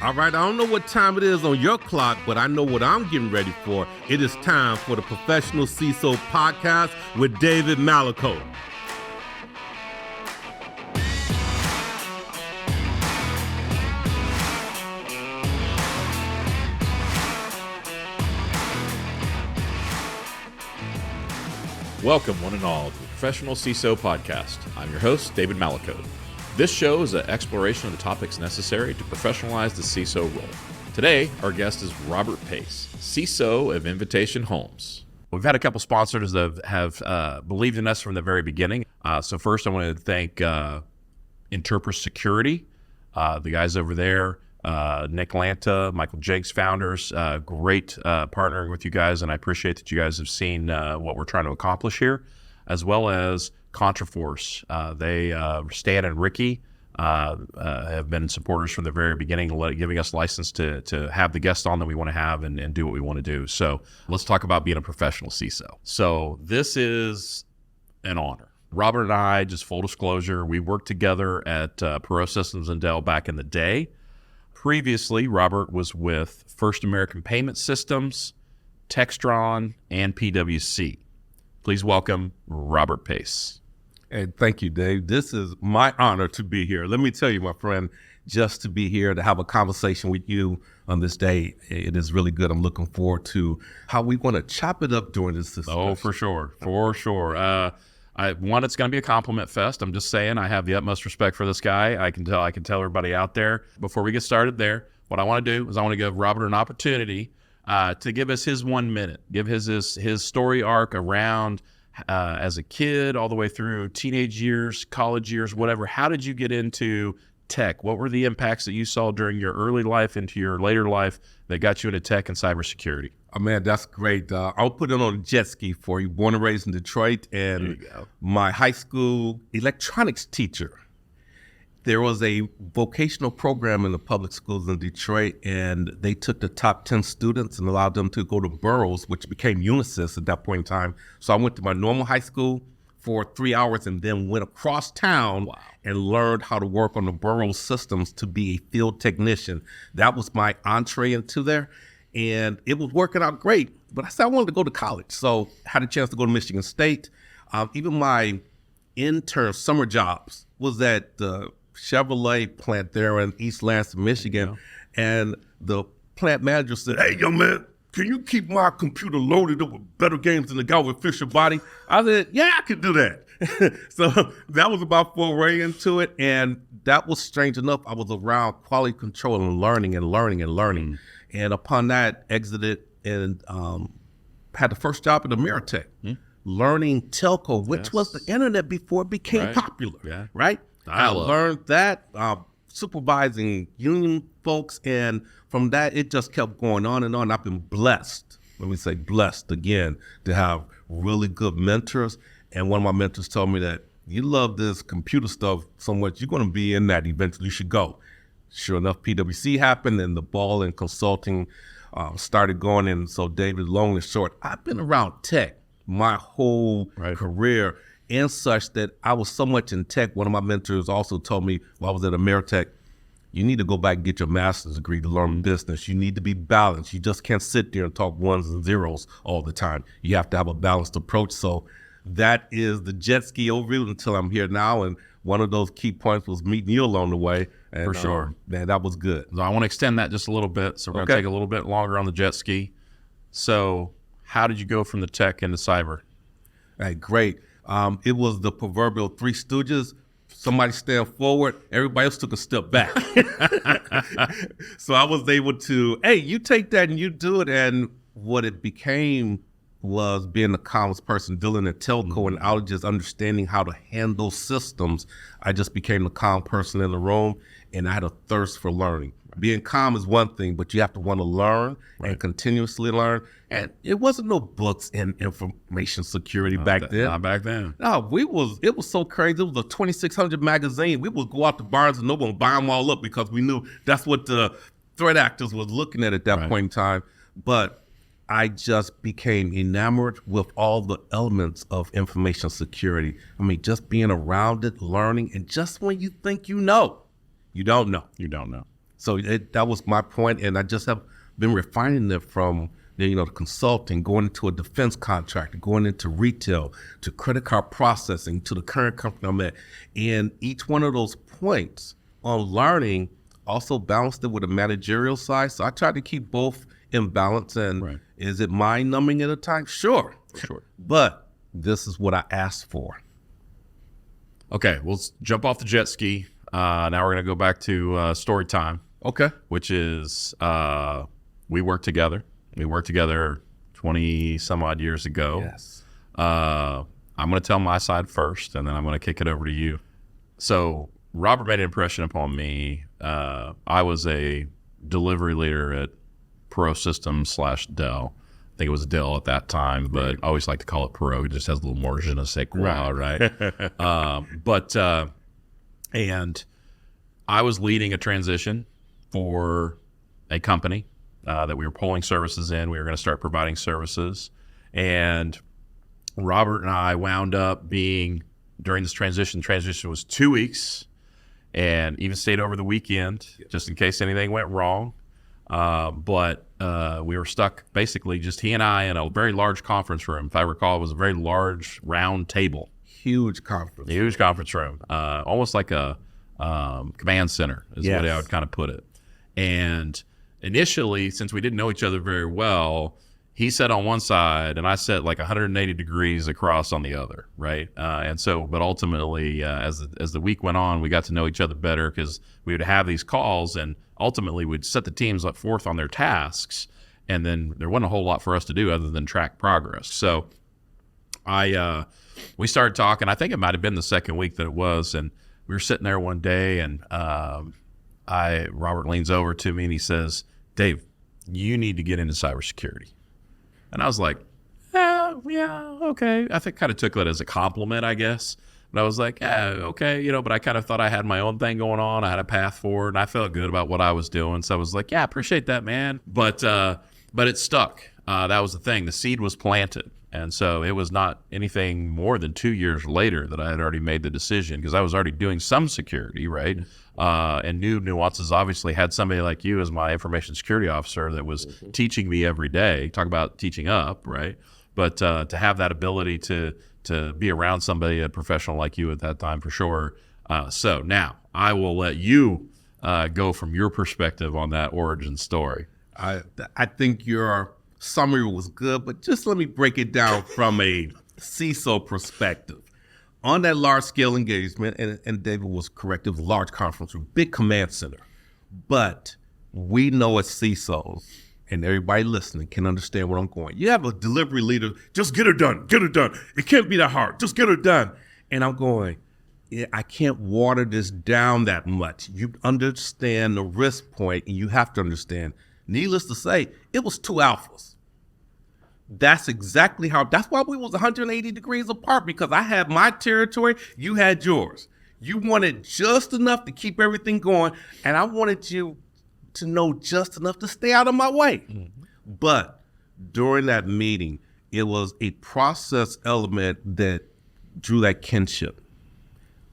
All right, I don't know what time it is on your clock, but I know what I'm getting ready for. It is time for the Professional CISO Podcast with David Malicoat. Welcome, one and all, to the Professional CISO Podcast. I'm your host, David Malicoat. This show is an exploration of the topics necessary to professionalize the CISO role. Today, our guest is Robert Pace, CISO of Invitation Homes. We've had a couple sponsors that have believed in us from the very beginning. So first, I want to thank Interpret Security, the guys over there, Nick Lanta, Michael Jakes, founders. Great partnering with you guys, and I appreciate that you guys have seen what we're trying to accomplish here, as well as ContraForce. Stan and Ricky have been supporters from the very beginning, giving us license to have the guests on that we want to have and do what we want to do. So let's talk about being a professional CISO. So this is an honor. Robert and I, just full disclosure, we worked together at Perot Systems and Dell back in the day. Previously, Robert was with First American Payment Systems, Textron, and PwC. Please welcome Robert Pace. Hey, thank you, Dave. This is my honor to be here. Let me tell you, my friend, just to be here to have a conversation with you on this day, it is really good. I'm looking forward to how we want to chop it up during this discussion. Oh, for sure. For sure. It's going to be a compliment fest. I'm just saying I have the utmost respect for this guy. I can tell everybody out there. Before we get started there, what I want to do is I want to give Robert an opportunity to give us his 1 minute, give his story arc around as a kid all the way through teenage years, college years, whatever. How did you get into tech? What were the impacts that you saw during your early life into your later life that got you into tech and cybersecurity? Oh, man, that's great. I'll put it on a jet ski for you. Born and raised in Detroit, and my high school electronics teacher, there was a vocational program in the public schools in Detroit, and they took the top 10 students and allowed them to go to boroughs, which became Unisys at that point in time. So I went to my normal high school for 3 hours and then went across town and learned how to work on the borough systems to be a field technician. That was my entree into there, and it was working out great. But I said I wanted to go to college, so I had a chance to go to Michigan State. Even my intern summer jobs was at the Chevrolet plant there in East Lansing, Michigan. And the plant manager said, "Hey, young man, can you keep my computer loaded up with better games than the guy with Fisher Body?" I said, "Yeah, I can do that." So that was about foray into it. And that was strange enough. I was around quality control and learning. And upon that, exited and had the first job at Ameritech, learning telco, which was the internet before it became popular, right? I learned that, supervising union folks, and from that, it just kept going on and on. I've been blessed, let me say blessed again, to have really good mentors. And one of my mentors told me that you love this computer stuff so much, you're going to be in that eventually, you should go. Sure enough, PwC happened, and the ball in consulting started going. And so, David, long and short, I've been around tech my whole career, and such that I was so much in tech. One of my mentors also told me while I was at Ameritech, you need to go back and get your master's degree to learn business. You need to be balanced. You just can't sit there and talk ones and zeros all the time. You have to have a balanced approach. So that is the jet ski over until I'm here now. And one of those key points was meeting you along the way. And, for sure. Man, that was good. So I want to extend that just a little bit. So we're going to take a little bit longer on the jet ski. So how did you go from the tech into cyber? Hey, great. It was the proverbial Three Stooges. Somebody stand forward, everybody else took a step back. So I was able to, hey, you take that and you do it. And what it became was being a comms person, dealing in telco and outages, understanding how to handle systems. I just became the calm person in the room, and I had a thirst for learning. Being calm is one thing, but you have to want to learn and continuously learn. And it wasn't no books in information security back then. Not back then. No, it was so crazy. It was a 2600 magazine. We would go out to Barnes and Noble and buy them all up because we knew that's what the threat actors was looking at that point in time. But I just became enamored with all the elements of information security. I mean, just being around it, learning, and just when you think you know, you don't know. You don't know. So that was my point, and I just have been refining it from the consulting, going into a defense contractor, going into retail, to credit card processing, to the current company I'm at. And each one of those points on learning also balanced it with a managerial side. So I tried to keep both in balance. And Is it mind-numbing at a time? Sure. But this is what I asked for. Okay, we'll jump off the jet ski. Now we're going to go back to story time. Okay. Which is we worked together. We worked together 20 some odd years ago. Yes. I'm going to tell my side first, and then I'm going to kick it over to you. So Robert made an impression upon me. I was a delivery leader at Perot Systems / Dell. I think it was Dell at that time, but I always like to call it Perot. It just has a little more je ne sais quoi, right? And I was leading a transition for a company that we were pulling services in. We were going to start providing services. And Robert and I wound up being, during this transition was 2 weeks, and even stayed over the weekend just in case anything went wrong. But we were stuck, basically, just he and I in a very large conference room. If I recall, it was a very large round table. Huge conference room. Almost like a command center is the way I would kind of put it. And initially, since we didn't know each other very well, he sat on one side and I sat like 180 degrees across on the other, right? But ultimately, as the week went on, we got to know each other better because we would have these calls, and ultimately we'd set the teams up forth on their tasks, and then there wasn't a whole lot for us to do other than track progress. So we started talking. I think it might have been the second week that it was, and we were sitting there one day, and Robert leans over to me and he says, "Dave, you need to get into cybersecurity." And I was like, yeah, okay. I think kind of took that as a compliment, I guess. But I was like, okay, but I kind of thought I had my own thing going on. I had a path forward, and I felt good about what I was doing. So I was like, yeah, I appreciate that, man. But it stuck. That was the thing. The seed was planted. And so it was not anything more than 2 years later that I had already made the decision, because I was already doing some security, right? And knew nuances. Obviously had somebody like you as my information security officer that was teaching me every day. Talk about teaching up, right? But to have that ability to be around somebody, a professional like you at that time, for sure. So now I will let you go from your perspective on that origin story. I think your summary was good, but just let me break it down from a CISO perspective. On that large-scale engagement, and David was correct, it was a large conference room, big command center. But we know as CISOs, and everybody listening can understand where I'm going. You have a delivery leader, just get her done. It can't be that hard, just get her done. And I'm going, I can't water this down that much. You understand the risk point, and you have to understand. Needless to say, it was 2 alphas. That's exactly that's why we was 180 degrees apart, because I had my territory, you had yours. You wanted just enough to keep everything going, and I wanted you to know just enough to stay out of my way. Mm-hmm. But during that meeting, it was a process element that drew that kinship.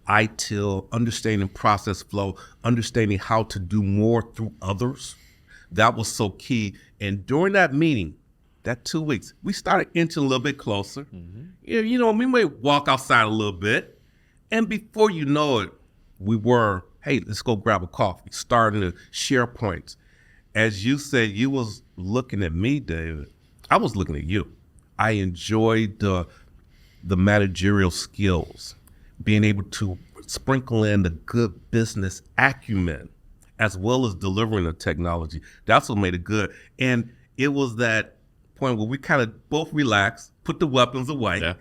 ITIL, understanding process flow, understanding how to do more through others. That was so key. And during that meeting, that 2 weeks, we started inching a little bit closer. Mm-hmm. We may walk outside a little bit. And before you know it, we were, hey, let's go grab a coffee, starting to share points. As you said, you was looking at me, David. I was looking at you. I enjoyed the managerial skills, being able to sprinkle in the good business acumen, as well as delivering the technology. That's what made it good. And it was that point where we kind of both relaxed, put the weapons away,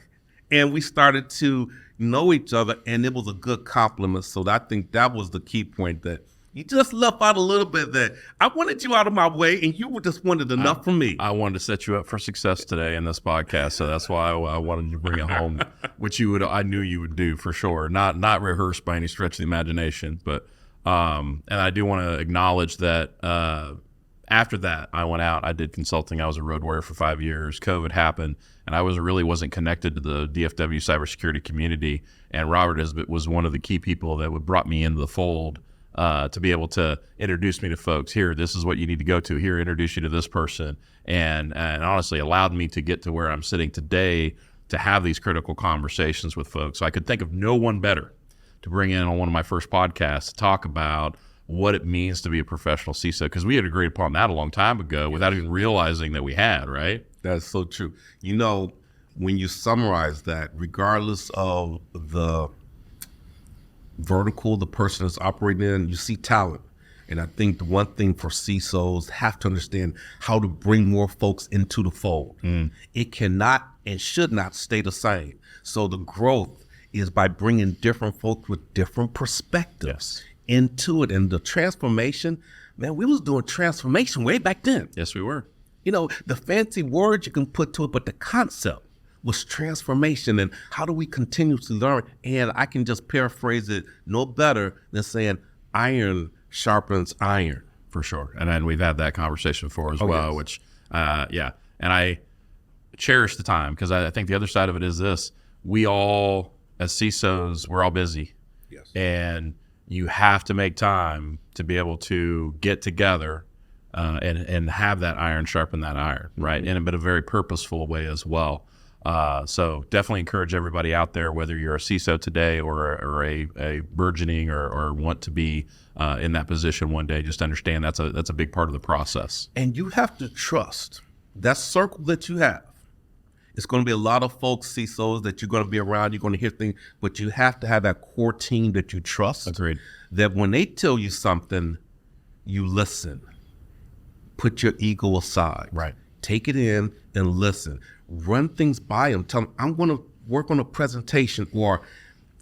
and we started to know each other, and it was a good compliment. So I think that was the key point, that you just left out a little bit that I wanted you out of my way, and you just wanted enough from me. I wanted to set you up for success today in this podcast, so that's why I wanted you to bring it home, which I knew you would do for sure. Not rehearsed by any stretch of the imagination, but and I do want to acknowledge that after that, I went out, I did consulting. I was a road warrior for 5 years. COVID happened, and I wasn't connected to the DFW cybersecurity community. And Robert was one of the key people that brought me into the fold to be able to introduce me to folks. Here, this is what you need to go to. Here, introduce you to this person. And honestly allowed me to get to where I'm sitting today to have these critical conversations with folks. So I could think of no one better to bring in on one of my first podcasts to talk about what it means to be a professional CISO, because we had agreed upon that a long time ago without even realizing that we had, right? That's so true. You know, when you summarize that, regardless of the vertical the person is operating in, you see talent. And I think the one thing for CISOs have to understand how to bring more folks into the fold. It cannot and should not stay the same. So the growth is by bringing different folks with different perspectives into it. And the transformation, man, we was doing transformation way back then. Yes, we were. You know, the fancy words you can put to it, but the concept was transformation. And how do we continuously learn? And I can just paraphrase it no better than saying iron sharpens iron. For sure. And then we've had that conversation before as well, yes. which, and I cherish the time, because I think the other side of it is this: we all, as CISOs, we're all busy. Yes. And you have to make time to be able to get together and have that iron sharpen that iron, right? In a very purposeful way as well. So definitely encourage everybody out there, whether you're a CISO today or a burgeoning or want to be in that position one day, just understand that's a big part of the process. And you have to trust that circle that you have. It's going to be a lot of folks, CISOs, that you're going to be around. You're going to hear things, but you have to have that core team that you trust. Agreed. That when they tell you something, you listen. Put your ego aside. Right. Take it in and listen. Run things by them. Tell them, I'm going to work on a presentation, or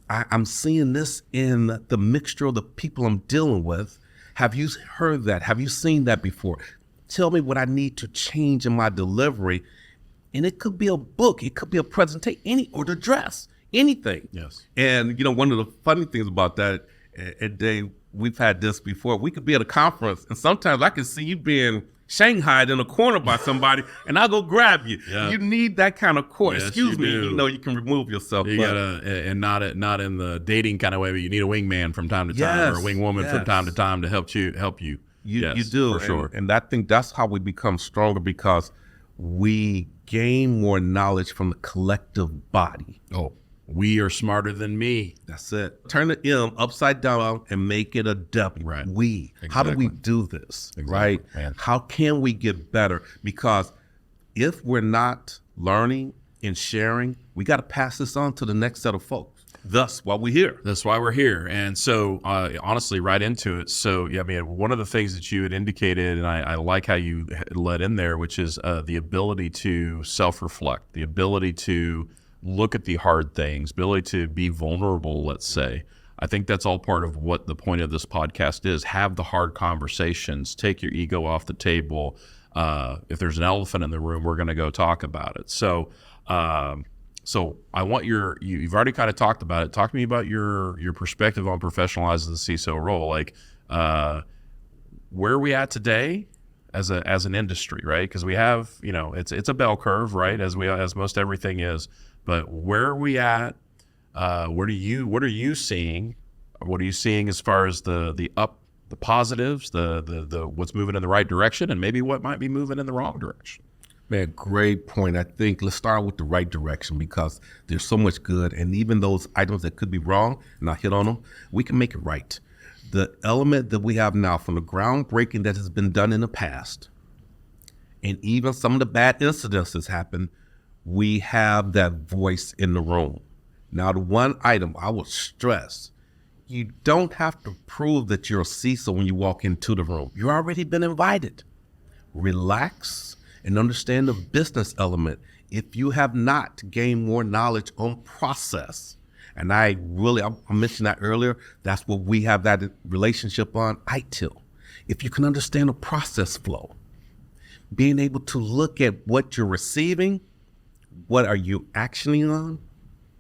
I'm seeing this in the mixture of the people I'm dealing with. Have you heard that? Have you seen that before? Tell me what I need to change in my delivery. And it could be a book, it could be a presentation, or the dress, anything. Yes. And you know, one of the funny things about that, and Dave, we've had this before. We could be at a conference, and sometimes I can see you being shanghaied in a corner by somebody, and I'll go grab you. Yeah. You need that kind of core. Yes, Excuse me, do. you know, you can remove yourself. You gotta, and not in the dating kind of way, but you need a wingman from time to time, or a wingwoman from time to time to help you. You do, for sure. And I think that's how we become stronger, because we gain more knowledge from the collective body. Oh, we are smarter than me. That's it. Turn the M upside down and make it a W. Right. We. Exactly. How do we do this? Exactly, right? man. How can we get better? Because if we're not learning and sharing, we got to pass this on to the next set of folks. Thus, why we're here. That's why we're here. And so, honestly, right into it. So, yeah, I mean, one of the things that you had indicated, and I like how you led in there, which is the ability to self-reflect, the ability to look at the hard things, ability to be vulnerable, let's say. I think that's all part of what the point of this podcast is. Have the hard conversations, take your ego off the table. If there's an elephant in the room, we're going to go talk about it. So I want you've already kind of talked about it. Talk to me about your perspective on professionalizing the CISO role. Like, where are we at today as an industry, right? Because we have, it's a bell curve, right? As most everything is. But where are we at? What are you seeing? What are you seeing as far as the positives, the what's moving in the right direction, and maybe what might be moving in the wrong direction? Man, great point. I think let's start with the right direction, because there's so much good, and even those items that could be wrong, and I hit on them, we can make it right. The element that we have now, from the groundbreaking that has been done in the past, and even some of the bad incidents that's happened, we have that voice in the room. Now, the one item I would stress, you don't have to prove that you're a CISO when you walk into the room. You've already been invited. Relax and understand the business element. If you have not gained more knowledge on process, and I mentioned that earlier, that's what we have that relationship on, ITIL. If you can understand the process flow, being able to look at what you're receiving, what are you actioning on?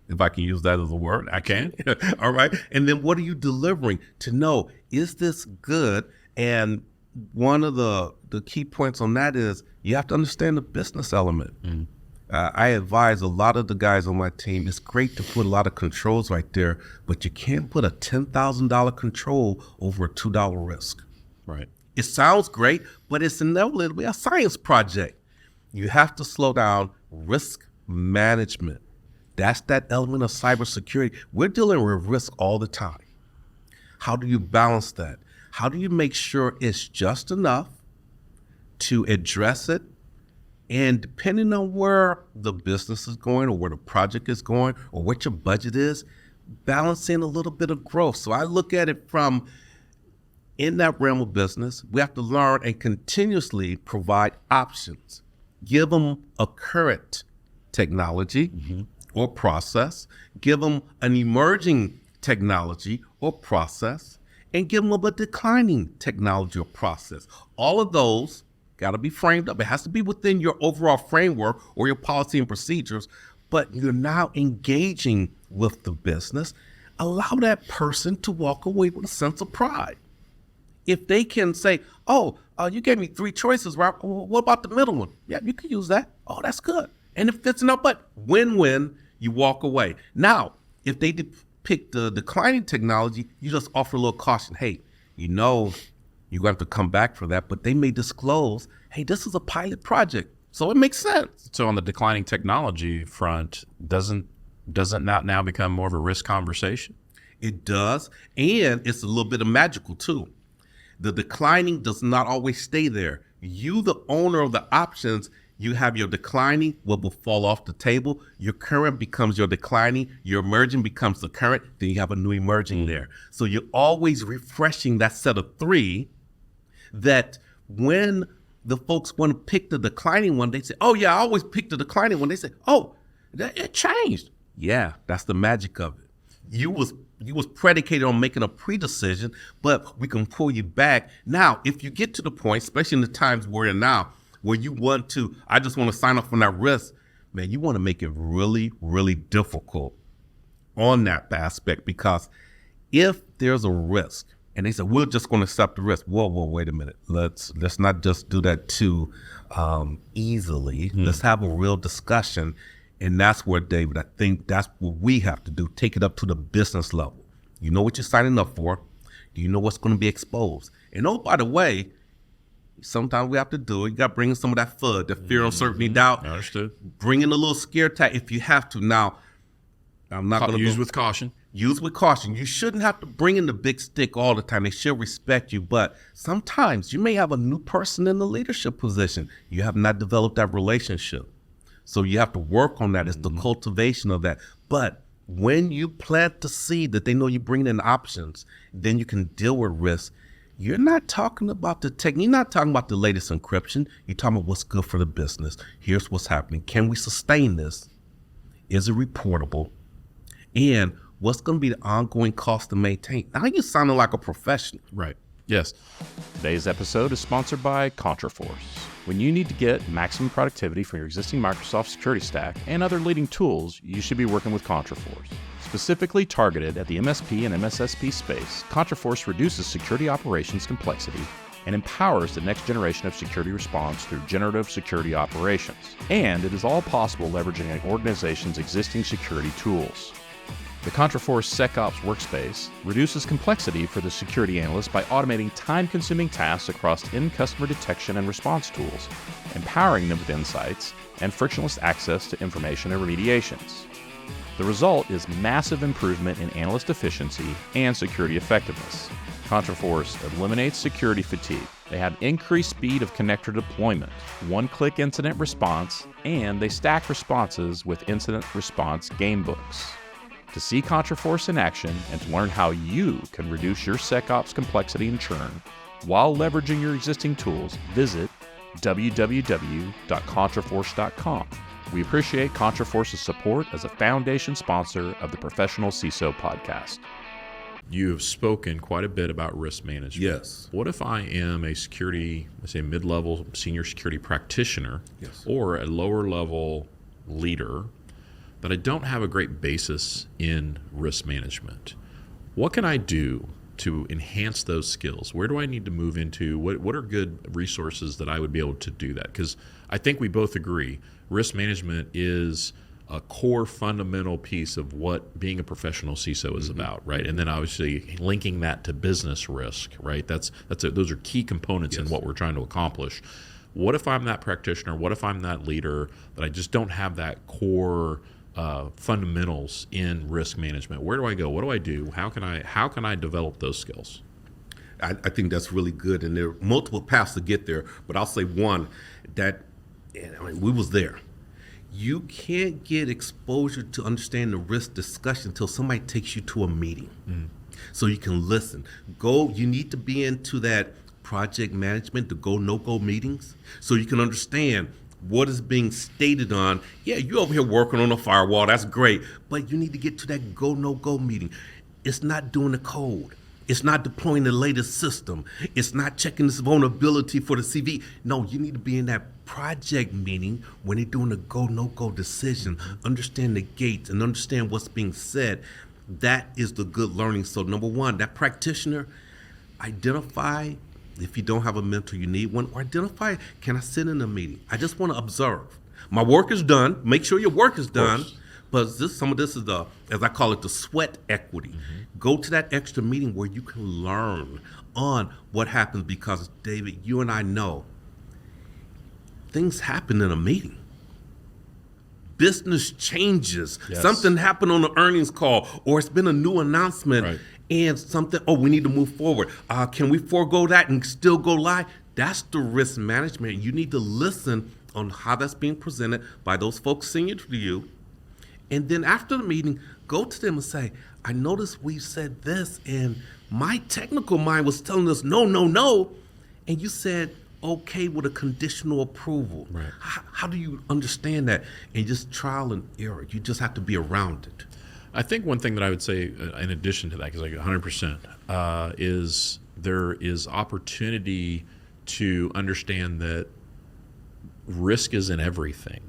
If I can use that as a word, I can. All right. And then what are you delivering to know, is this good? And one of the key points on that is you have to understand the business element. I advise a lot of the guys on my team, it's great to put a lot of controls right there, but you can't put a $10,000 control over a $2 risk. Right. It sounds great, but it's inevitably a science project. You have to slow down. Risk management. That's that element of cybersecurity. We're dealing with risk all the time. How do you balance that? How do you make sure it's just enough to address it? And depending on where the business is going or where the project is going or what your budget is, balancing a little bit of growth. So I look at it from in that realm of business, we have to learn and continuously provide options. Give them a current technology or process, give them an emerging technology or process, and give them a declining technology or process. All of those got to be framed up. It has to be within your overall framework or your policy and procedures, but you're now engaging with the business. Allow that person to walk away with a sense of pride. If they can say, you gave me 3 choices, Rob. What about the middle one? Yeah, you can use that. Oh, that's good. And if it's enough, but win-win, you walk away. Now, if they pick the declining technology, you just offer a little caution. Hey, you're going to have to come back for that, but they may disclose, hey, this is a pilot project. So it makes sense. So on the declining technology front, doesn't that now become more of a risk conversation? It does. And it's a little bit of magical too. The declining does not always stay there. You, the owner of the options, you have your declining, what will fall off the table. Your current becomes your declining. Your emerging becomes the current. Then you have a new emerging there. So you're always refreshing that set of 3 that when the folks want to pick the declining one, they say, oh, yeah, I always pick the declining one. They say, oh, it changed. Yeah, that's the magic of it. You was predicated on making a pre-decision, but we can pull you back. Now, if you get to the point, especially in the times we're in now, where I just want to sign up for that risk, man, you want to make it really, really difficult on that aspect, because if there's a risk and they say, we're just going to accept the risk. Whoa, wait a minute. Let's not just do that too easily. Let's have a real discussion. And that's where, David, I think that's what we have to do. Take it up to the business level. You know what you're signing up for. Do you know what's going to be exposed? And oh, by the way, sometimes we have to do it. You got to bring in some of that FUD, the fear, uncertainty, doubt. Understood. Bring in a little scare tag if you have to. Now, I'm not going to use with caution. Use with caution. You shouldn't have to bring in the big stick all the time. They should respect you. But sometimes you may have a new person in the leadership position. You have not developed that relationship. So you have to work on that. It's the cultivation of that. But when you plant the seed that they know you're bringing in options, then you can deal with risk. You're not talking about the tech. You're not talking about the latest encryption. You're talking about what's good for the business. Here's what's happening. Can we sustain this? Is it reportable? And what's going to be the ongoing cost to maintain? Now you're sounding like a professional. Right. Yes. Today's episode is sponsored by ContraForce. When you need to get maximum productivity from your existing Microsoft security stack and other leading tools, you should be working with ContraForce. Specifically targeted at the MSP and MSSP space, ContraForce reduces security operations complexity and empowers the next generation of security response through generative security operations. And it is all possible leveraging an organization's existing security tools. The ContraForce SecOps workspace reduces complexity for the security analyst by automating time-consuming tasks across in-customer detection and response tools, empowering them with insights and frictionless access to information and remediations. The result is massive improvement in analyst efficiency and security effectiveness. ContraForce eliminates security fatigue. They have increased speed of connector deployment, one-click incident response, and they stack responses with incident response gamebooks. To see ContraForce in action and to learn how you can reduce your SecOps complexity and churn while leveraging your existing tools, visit www.contraforce.com. We appreciate ContraForce's support as a foundation sponsor of the Professional CISO podcast. You have spoken quite a bit about risk management. Yes. What if I am a security, let's say mid-level senior security practitioner, Yes. or a lower level leader, but I don't have a great basis in risk management? What can I do to enhance those skills? Where do I need to move into? What are good resources that I would be able to do that? Because I think we both agree risk management is a core fundamental piece of what being a professional CISO is about, right? And then obviously linking that to business risk, right? Those are key components in what we're trying to accomplish. What if I'm that practitioner? What if I'm that leader that I just don't have that core fundamentals in risk management? Where do I go? What do I do? How can I develop those skills? I think that's really good, and there are multiple paths to get there. But I'll say one that, we was there. You can't get exposure to understand the risk discussion until somebody takes you to a meeting, so you can listen. You need to be into that project management, the go no go meetings, so you can understand what is being stated on. Yeah, you're over here working on a firewall, that's great, but you need to get to that go no go meeting. It's not doing the code. It's not deploying the latest system. It's not checking this vulnerability for the CV. No, you need to be in that project meeting when they're doing a go no go decision, understand the gates and understand what's being said. That is the good learning. So number one, that practitioner, identify if you don't have a mentor, you need one, or identify, can I sit in a meeting? I just want to observe. My work is done. Make sure your work is done. But some of this is as I call it, the sweat equity. Go to that extra meeting where you can learn on what happens, because David, you and I know things happen in a meeting. Business changes. Yes. Something happened on the earnings call, or it's been a new announcement. Right. And something, we need to move forward. Can we forego that and still go live? That's the risk management. You need to listen on how that's being presented by those folks senior to you. And then after the meeting, go to them and say, I noticed we said this, and my technical mind was telling us no, no, no. And you said, okay, with a conditional approval. Right. How do you understand that? And just trial and error. You just have to be around it. I think one thing that I would say in addition to that, because like 100%, is there is opportunity to understand that risk is in everything,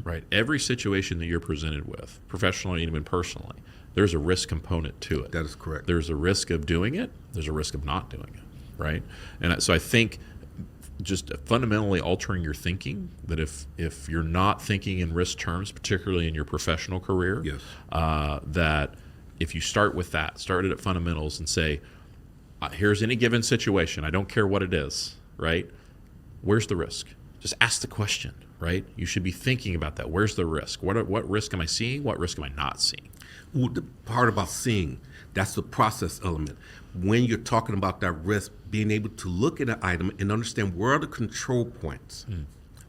right? Every situation that you're presented with, professionally and even personally, there's a risk component to it. That is correct. There's a risk of doing it. There's a risk of not doing it, right? And so I think just fundamentally altering your thinking, that if you're not thinking in risk terms, particularly in your professional career, that if you start with that, start it at fundamentals and say, here's any given situation, I don't care what it is, right? Where's the risk? Just ask the question, right? You should be thinking about that. Where's the risk? What risk am I seeing? What risk am I not seeing? Well, the part about seeing, that's the process element. When you're talking about that risk, being able to look at an item and understand where are the control points.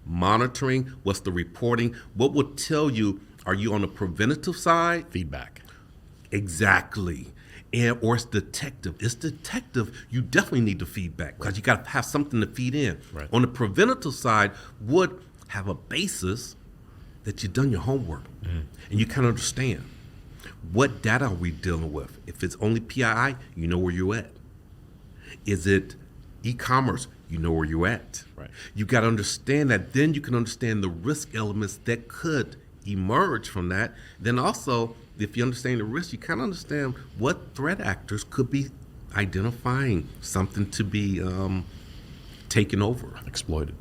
Monitoring, what's the reporting, what will tell you, are you on the preventative side? Feedback. Exactly. Or it's detective. It's detective, you definitely need the feedback, because you got to have something to feed in. Right. On the preventative side, would have a basis that you've done your homework and you kind of understand. What data are we dealing with? If it's only PII, you know where you're at. Is it e-commerce? You know where you're at. Right. You got to understand that. Then you can understand the risk elements that could emerge from that. Then also, if you understand the risk, you kind of understand what threat actors could be identifying something to be taken over. Exploited.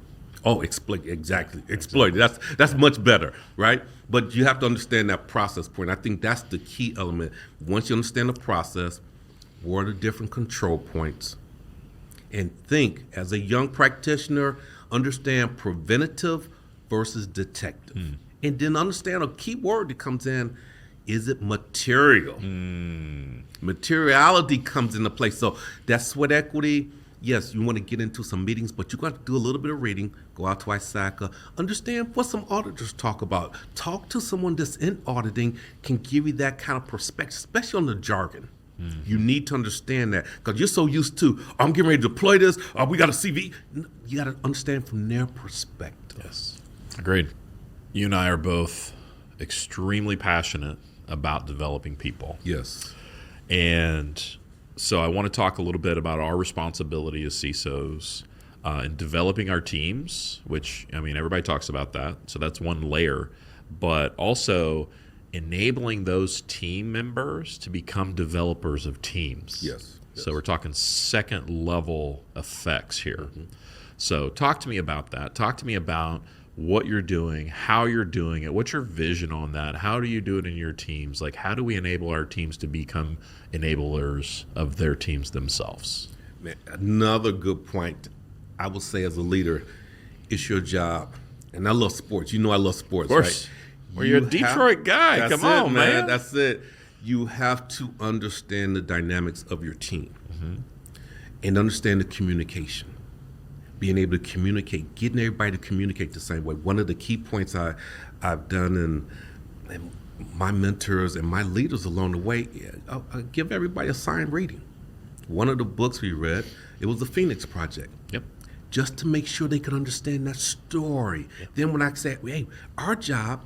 Oh, exactly. Exploited. That's much better, right? But you have to understand that process point. I think that's the key element. Once you understand the process, what are the different control points? And think, as a young practitioner, understand preventative versus detective. And then understand a key word that comes in, is it material? Materiality comes into play. So that's sweat equity. Yes, you want to get into some meetings, but you got to do a little bit of reading. Go out to ISACA. Understand what some auditors talk about. Talk to someone that's in auditing, can give you that kind of perspective, especially on the jargon. You need to understand that, because you're so used to, I'm getting ready to deploy this, we got a CV. You got to understand from their perspective. Yes, agreed. You and I are both extremely passionate about developing people. Yes. And so I want to talk a little bit about our responsibility as CISOs in developing our teams, which, I mean, everybody talks about that. So that's one layer. But also enabling those team members to become developers of teams. Yes. So we're talking second level effects here. So talk to me about that. Talk to me about what you're doing, how you're doing it, what's your vision on that? How do you do it in your teams? Like, how do we enable our teams to become enablers of their teams themselves? Man, another good point, I would say as a leader, it's your job. And I love sports. You know I love sports, Of course. right? Well, you're a Detroit guy. That's Come on, it, man. That's it. You have to understand the dynamics of your team and understand the communication. Being able to communicate, getting everybody to communicate the same way. One of the key points I've done and my mentors and my leaders along the way, I give everybody assigned reading. One of the books we read, it was the Phoenix Project. Yep. Just to make sure they could understand that story. Yep. Then when I said, hey, our job,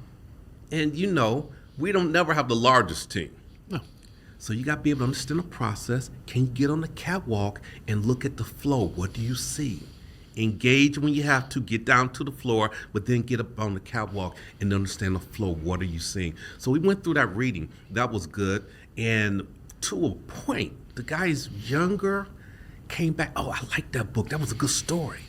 and you know, we don't never have the largest team. No. So you got to be able to understand the process. Can you get on the catwalk and look at the flow? What do you see? Engage when you have to, get down to the floor, but then get up on the catwalk and understand the flow. What are you seeing? So we went through that reading. That was good. And to a point, the guys younger came back, oh, I like that book. That was a good story.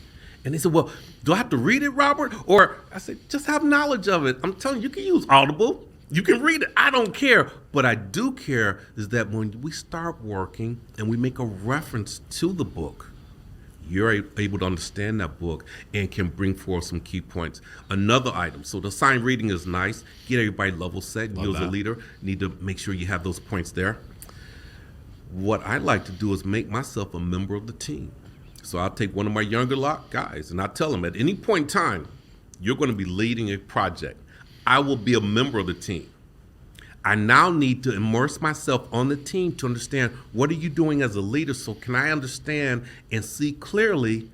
And they said, well, do I have to read it, Robert? Or I said, just have knowledge of it. I'm telling you, you can use Audible. You can read it. I don't care. What I do care is that when we start working and we make a reference to the book, you're able to understand that book and can bring forth some key points. Another item, so the assigned reading is nice. Get everybody level set. You as a leader need to make sure you have those points there. What I like to do is make myself a member of the team. So I'll take one of my younger guys and I tell them at any point in time, you're going to be leading a project. I will be a member of the team. I now need to immerse myself on the team to understand what are you doing as a leader, so can I understand and see clearly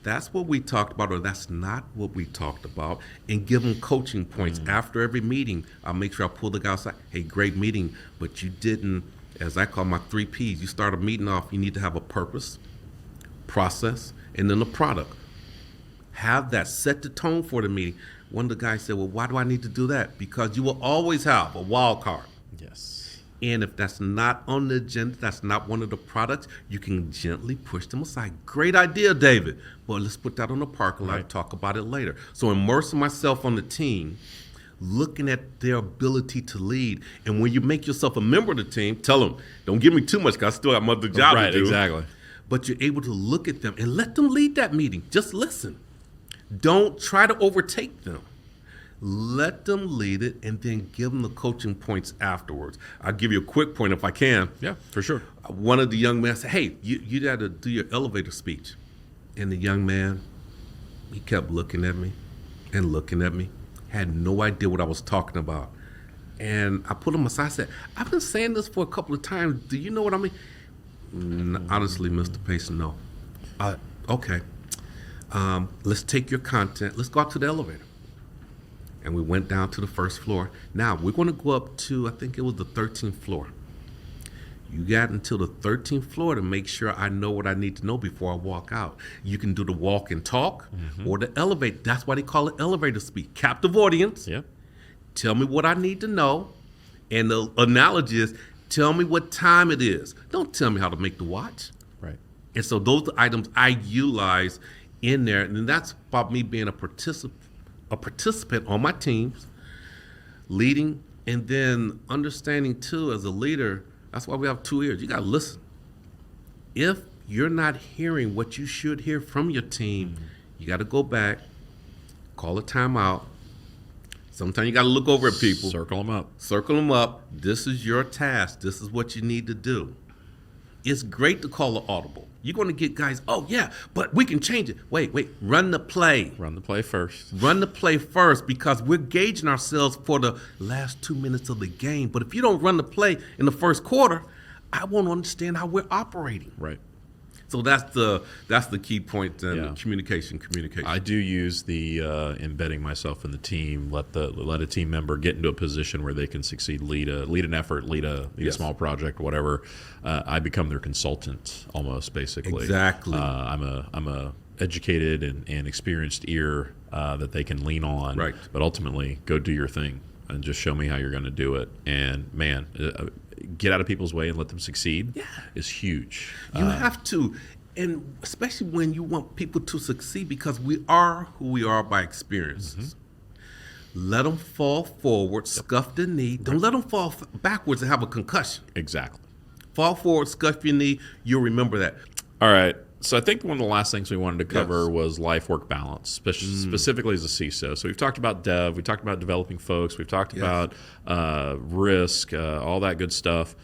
that's what we talked about or that's not what we talked about, and give them coaching points. After every meeting, I'll make sure I pull the guy aside. Hey, great meeting, but you didn't, as I call my 3 Ps, you start a meeting off, you need to have a purpose, process, and then a product. Have that, set the tone for the meeting. One of the guys said, well, why do I need to do that? Because you will always have a wild card. Yes. And if that's not on the agenda, that's not one of the products, you can gently push them aside. Great idea, David. Well, let's put that on the parking lot and talk about it later. So immersing myself on the team, looking at their ability to lead. And when you make yourself a member of the team, tell them, don't give me too much because I still have another job to do. Right, exactly. But you're able to look at them and let them lead that meeting. Just listen. Don't try to overtake them. Let them lead it and then give them the coaching points afterwards. I'll give you a quick point if I can. Yeah, for sure. One of the young men said, hey, you got to do your elevator speech. And the young man, he kept looking at me and looking at me, had no idea what I was talking about. And I put him aside. I said, I've been saying this for a couple of times. Do you know what I mean? Honestly, Mr. Pace, no. Okay. Let's take your content. Let's go out to the elevator. And we went down to the first floor. Now, we're going to go up to, I think it was the 13th floor. You got until the 13th floor to make sure I know what I need to know before I walk out. You can do the walk and talk or the elevator. That's why they call it elevator speak. Captive audience. Yep. Tell me what I need to know. And the analogy is, tell me what time it is. Don't tell me how to make the watch. Right. And so those are items I utilize in there. And that's about me being a participant on my teams, leading, and then understanding too as a leader. That's why we have 2 ears. You got to listen. If you're not hearing what you should hear from your team, you got to go back, call a timeout. Sometimes you got to look over at people. Circle them up. Circle them up. This is your task. This is what you need to do. It's great to call an audible. You're going to get guys, oh, yeah, but we can change it. Wait, run the play. Run the play first. Run the play first, because we're gauging ourselves for the last 2 minutes of the game. But if you don't run the play in the first quarter, I won't understand how we're operating. Right. So that's the key point. Communication. I do use the embedding myself in the team. Let a team member get into a position where they can succeed. Lead an effort. Lead a small project, whatever. I become their consultant almost, basically. Exactly. I'm a educated and experienced ear that they can lean on. Right. But ultimately, go do your thing and just show me how you're going to do it. And man, get out of people's way and let them succeed is huge. You have to, and especially when you want people to succeed, because we are who we are by experiences. Let them fall forward, scuff the knee. Don't let them fall backwards and have a concussion. Exactly. Fall forward, scuff your knee. You'll remember that. All right. So I think one of the last things we wanted to cover was life-work balance, specifically as a CISO. So we've talked about dev, we talked about developing folks, we've talked about risk, all that good stuff.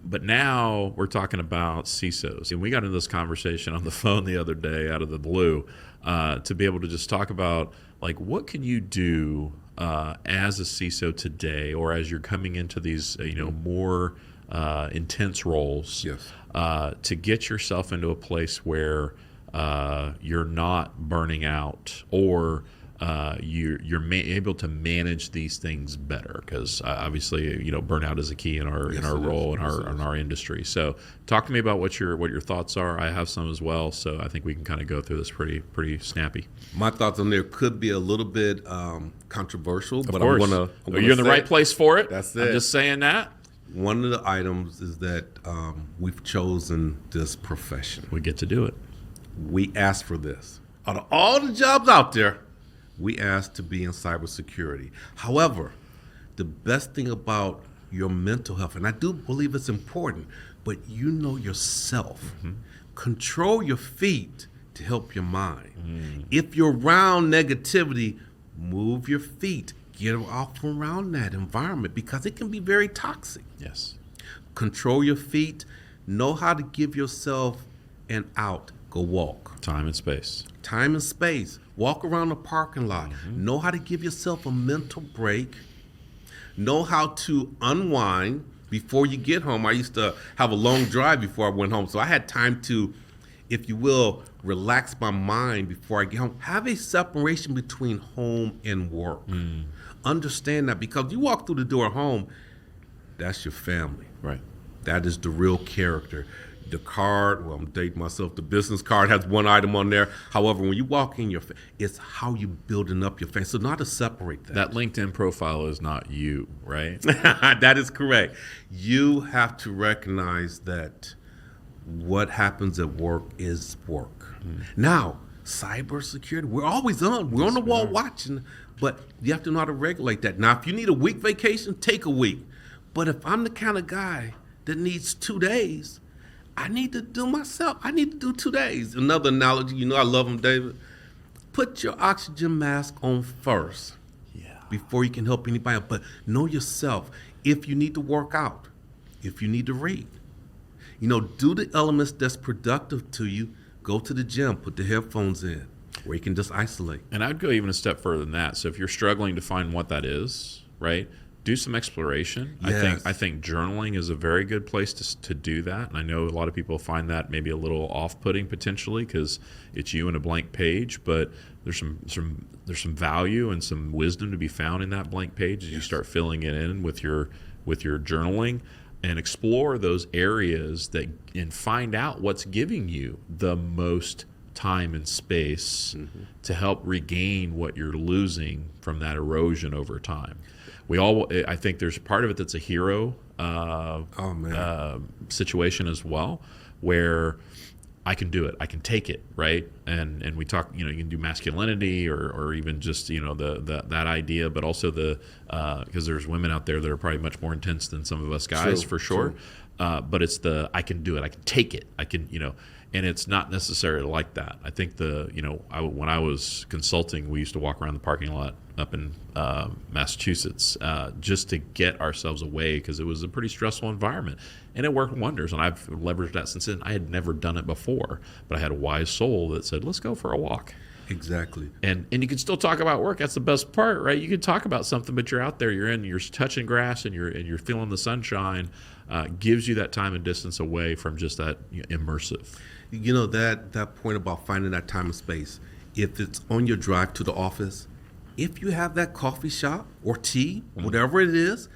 But now we're talking about CISOs. And we got into this conversation on the phone the other day out of the blue to be able to just talk about, like, what can you do as a CISO today, or as you're coming into these more intense roles, to get yourself into a place where you're not burning out, or you're able to manage these things better, because obviously burnout is a key in our role in our industry. So talk to me about what your thoughts are. I have some as well, so I think we can kind of go through this pretty snappy. My thoughts on there could be a little bit controversial, but I'm gonna you're in the right place for it. That's it. I'm just saying that. One of the items is that we've chosen this profession. We get to do it. We asked for this. Out of all the jobs out there, we asked to be in cybersecurity. However, the best thing about your mental health, and I do believe it's important, but you know yourself. Control your feet to help your mind. If you're around negativity, move your feet. Get off from around that environment, because it can be very toxic. Yes. Control your feet. Know how to give yourself an out. Go walk. Time and space. Time and space. Walk around the parking lot. Know how to give yourself a mental break. Know how to unwind before you get home. I used to have a long drive before I went home, so I had time to, if you will, relax my mind before I get home. Have a separation between home and work. Understand that, because you walk through the door home, that's your family. Right. That is the real character. The card, well, I'm dating myself, the business card has one item on there. However, when you walk in, it's how you building up your family. So not to separate that. That LinkedIn profile is not you, right? That is correct. You have to recognize that what happens at work is work. Now, cybersecurity, we're always on. We're on the wall watching, but you have to know how to regulate that. Now, if you need a week vacation, take a week. But if I'm the kind of guy that needs 2 days, I need to do myself. I need to do 2 days. Another analogy, I love them, David. Put your oxygen mask on first before you can help anybody else. But know yourself. If you need to work out, if you need to read, do the elements that's productive to you. Go to the gym, put the headphones in, where you can just isolate. And I'd go even a step further than that. So if you're struggling to find what that is, right, do some exploration. Yes. I think journaling is a very good place to do that. And I know a lot of people find that maybe a little off-putting potentially, because it's you and a blank page. But there's some value and some wisdom to be found in that blank page as you start filling it in with your journaling. And explore those areas and find out what's giving you the most time and space to help regain what you're losing from that erosion over time. I think there's part of it that's a hero situation as well, where I can do it, I can take it, right? And we talk, you can do masculinity or even just that idea, but also because there's women out there that are probably much more intense than some of us guys, for sure. But it's I can do it, I can take it, I can and it's not necessarily like that. I think when I was consulting, we used to walk around the parking lot up in Massachusetts just to get ourselves away, because it was a pretty stressful environment. And it worked wonders, and I've leveraged that since then. I had never done it before, but I had a wise soul that said, let's go for a walk. Exactly. And you can still talk about work. That's the best part, right? You can talk about something, but you're out there, you're touching grass, and you're feeling the sunshine. Gives you that time and distance away from just that immersive. That point about finding that time and space, if it's on your drive to the office, if you have that coffee shop or tea, whatever it is,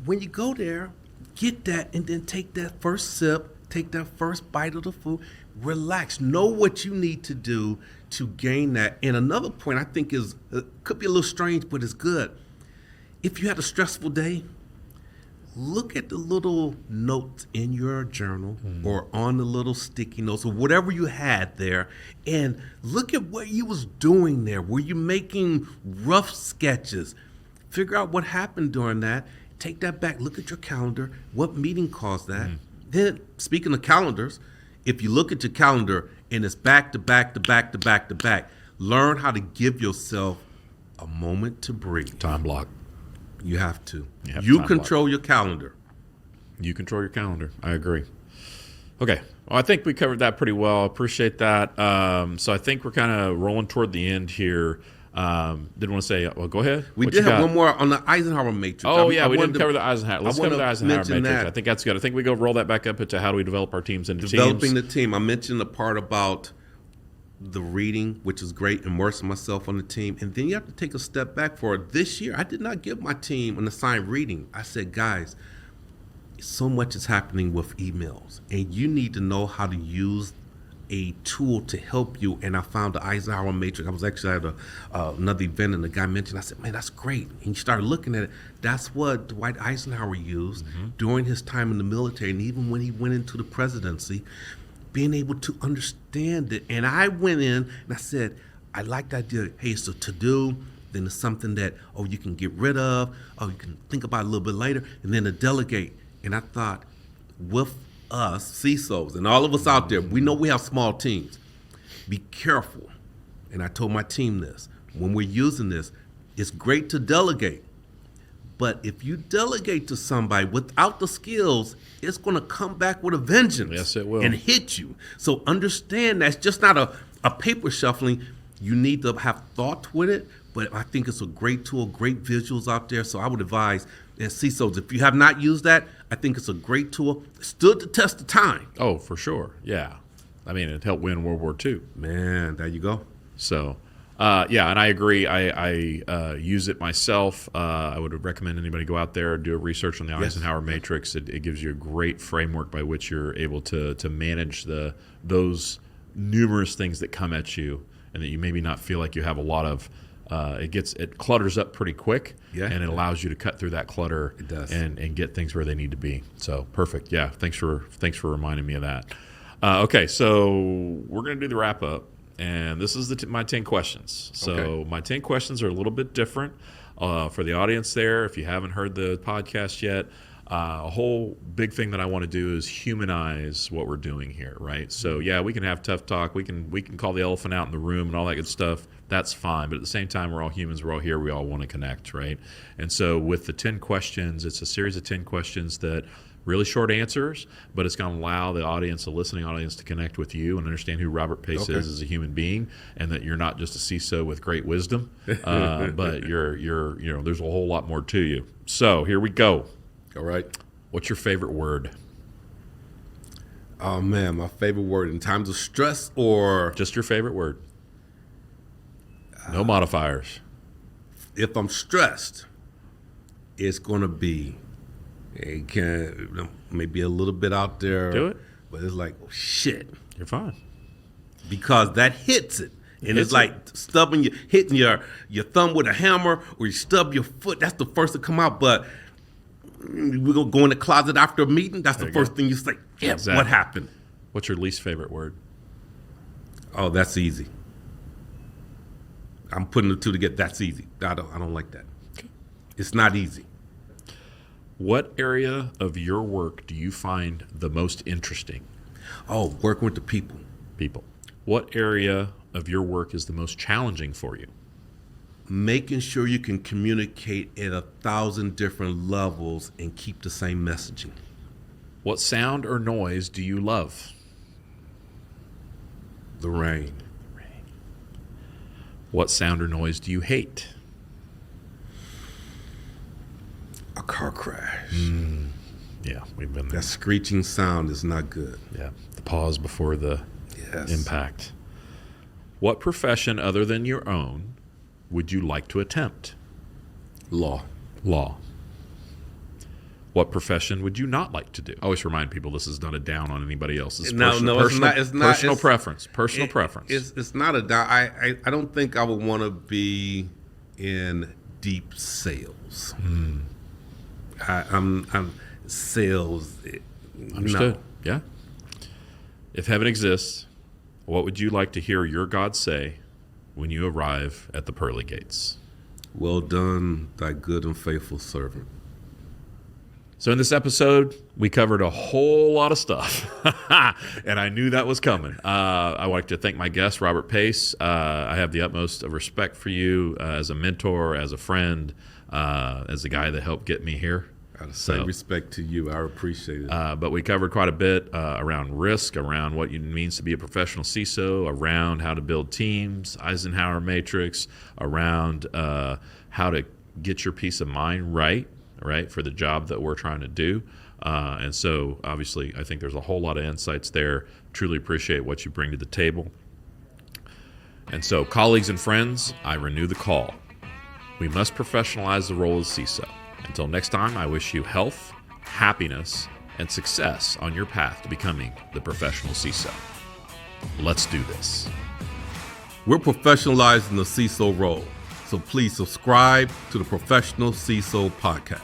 when you go there, get that and then take that first sip, take that first bite of the food, relax, know what you need to do to gain that. And another point I think could be a little strange, but it's good. If you had a stressful day, look at the little notes in your journal or on the little sticky notes or whatever you had there, and look at what you was doing there. Were you making rough sketches? Figure out what happened during that. Take that back. Look at your calendar. What meeting caused that? Then, speaking of calendars, if you look at your calendar and it's back to back to back to back to back, learn how to give yourself a moment to breathe. Time block. You have to. You You time control your calendar. You control your calendar. I agree. Okay. Well, I think we covered that pretty well. Appreciate that. So I think we're kind of rolling toward the end here. Didn't want to say, well, go ahead. We What did you have got? one more on the Eisenhower Matrix. Oh, I we wanted didn't cover the Eisenhower. Let's I cover the wanna Eisenhower mention Matrix. that. I think that's good. I think we go roll that back up into how do we develop our teams into Developing teams. the team. I mentioned the part about the reading, which is great, immersing myself on the team. And then you have to take a step back for it. This year, I did not give my team an assigned reading. I said, guys, so much is happening with emails, and you need to know how to use a tool to help you. And I found the Eisenhower Matrix. I was actually at another event, and the guy mentioned, I said, man, that's great. And you started looking at it. That's what Dwight Eisenhower used during his time in the military, and even when he went into the presidency, being able to understand it. And I went in and I said, I like the idea. Hey, it's a to-do. Then it's something that, you can get rid of. You can think about it a little bit later. And then to delegate. And I thought, with us, CISOs, and all of us out there, we know we have small teams. Be careful. And I told my team this. When we're using this, it's great to delegate. But if you delegate to somebody without the skills, it's going to come back with a vengeance. Yes, it will. And hit you. So understand that's just not a paper shuffling. You need to have thought with it. But I think it's a great tool, great visuals out there. So I would advise, as CISOs, if you have not used that, I think it's a great tool. It stood the test of time. Oh, for sure. Yeah. I mean, it helped win World War II. Man, there you go. So, and I agree. I use it myself. I would recommend anybody go out there and do a research on the Eisenhower Matrix. It gives you a great framework by which you're able to manage those numerous things that come at you and that you maybe not feel like you have a lot of. It clutters up pretty quick, and it allows you to cut through that clutter and get things where they need to be. So perfect. Yeah, thanks for reminding me of that. Okay, so we're going to do the wrap up, and this is my 10 questions. So my 10 questions are a little bit different for the audience there. If you haven't heard the podcast yet, a whole big thing that I want to do is humanize what we're doing here, right? So yeah, we can have tough talk. We can call the elephant out in the room and all that good stuff. That's fine. But at the same time, we're all humans. We're all here. We all want to connect, right? And so with the 10 questions, it's a series of 10 questions that really short answers, but it's going to allow the audience, the listening audience, to connect with you and understand who Robert Pace is as a human being, and that you're not just a CISO with great wisdom, but you're there's a whole lot more to you. So here we go. All right. What's your favorite word? Oh, man, my favorite word in times of stress or... Just your favorite word. No modifiers. If I'm stressed, it's going to be... It can maybe a little bit out there. Do it. But it's like, oh, shit. You're fine. Because that hits it. And it's like hitting your thumb with a hammer, or you stub your foot. That's the first to come out. But we're going to go in the closet after a meeting. That's the first thing you say. Yeah, Exactly. What happened? What's your least favorite word? Oh, that's easy. I'm putting the two together. That's easy. I don't like that. It's not easy. What area of your work do you find the most interesting? Oh, working with the people. People. What area of your work is the most challenging for you? Making sure you can communicate at 1,000 different levels and keep the same messaging. What sound or noise do you love? The rain. What sound or noise do you hate? A car crash. Yeah, we've been there. That screeching sound is not good. Yeah, the pause before the Yes. impact. What profession other than your own would you like to attempt? Law. Law. What profession would you not like to do? I always remind people this is not a down on anybody else. It's personal preference. Personal preference. It's not a doubt. I don't think I would want to be in deep sales. sales. Understood. No. Yeah. If heaven exists, what would you like to hear your God say when you arrive at the pearly gates? Well done, thy good and faithful servant. So in this episode, we covered a whole lot of stuff, and I knew that was coming. I would like to thank my guest, Robert Pace. I have the utmost of respect for you as a mentor, as a friend, as the guy that helped get me here. Out of same respect to you, I appreciate it. But we covered quite a bit around risk, around what it means to be a professional CISO, around how to build teams, Eisenhower Matrix, around how to get your peace of mind right, for the job that we're trying to do. And so, obviously, I think there's a whole lot of insights there. Truly appreciate what you bring to the table. And so, colleagues and friends, I renew the call. We must professionalize the role of CISO. Until next time, I wish you health, happiness, and success on your path to becoming the professional CISO. Let's do this. We're professionalizing the CISO role, so please subscribe to the Professional CISO podcast.